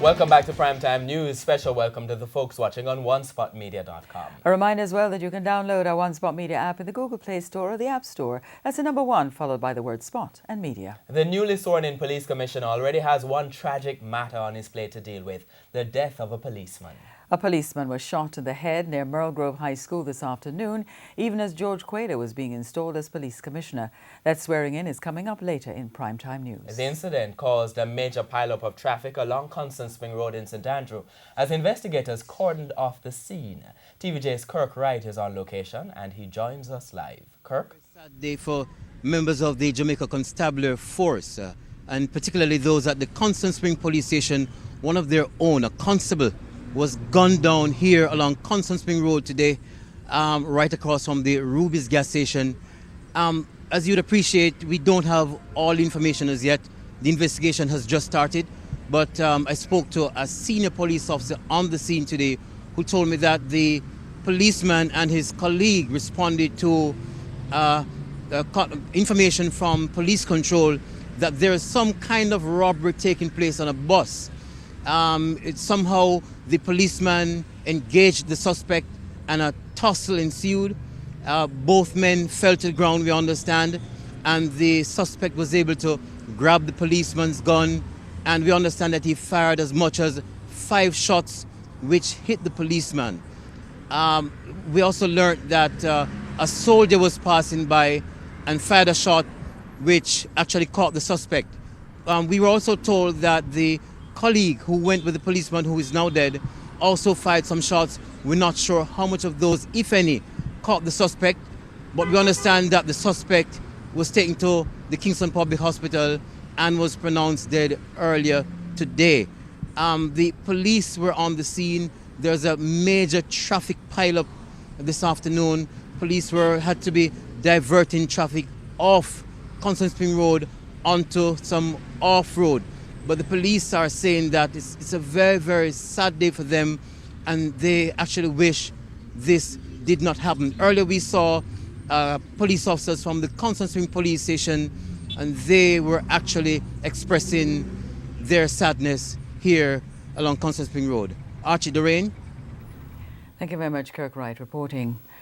Welcome back to Primetime News. Special welcome to the folks watching on onespotmedia.com. A reminder as well that you can download our One Spot Media app in the Google Play Store or the App Store. That's the number 1 followed by the word Spot and Media. The newly sworn-in police commissioner already has one tragic matter on his plate to deal with: the death of a policeman. A policeman was shot in the head near Merl High School this afternoon, even as George Quayle was being installed as police commissioner. That swearing-in is coming up later in Primetime News. The incident caused a major pileup of traffic along Constant Spring Road in St. Andrew as investigators cordoned off the scene. TVJ's Kirk Wright is on location and he joins us live. Kirk? Sad day for members of the Jamaica Constabulary Force, and particularly those at the Constant Spring Police Station. One of their own, a constable, was gunned down here along Constant Spring Road today, right across from the Ruby's gas station. As you'd appreciate, we don't have all the information as yet. The investigation has just started, but I spoke to a senior police officer on the scene today who told me that the policeman and his colleague responded to information from police control that there is some kind of robbery taking place on a bus. Somehow the policeman engaged the suspect and a tussle ensued. Both men fell to the ground, we understand, and the suspect was able to grab the policeman's gun, and we understand that he fired as much as 5 shots which hit the policeman. We also learned that a soldier was passing by and fired a shot which actually caught the suspect. We were also told that the colleague who went with the policeman, who is now dead, also fired some shots. We're not sure how much of those, if any, caught the suspect, but we understand that the suspect was taken to the Kingston Public Hospital and was pronounced dead earlier today. The police were on the scene. There's a major traffic pileup this afternoon. Police had to be diverting traffic off Constant Spring Road onto some off-road. But the police are saying that it's a very, very sad day for them, and they actually wish this did not happen. Earlier we saw police officers from the Constant Spring Police Station, and they were actually expressing their sadness here along Constant Spring Road. Archie Doreen. Thank you very much, Kirk Wright, reporting.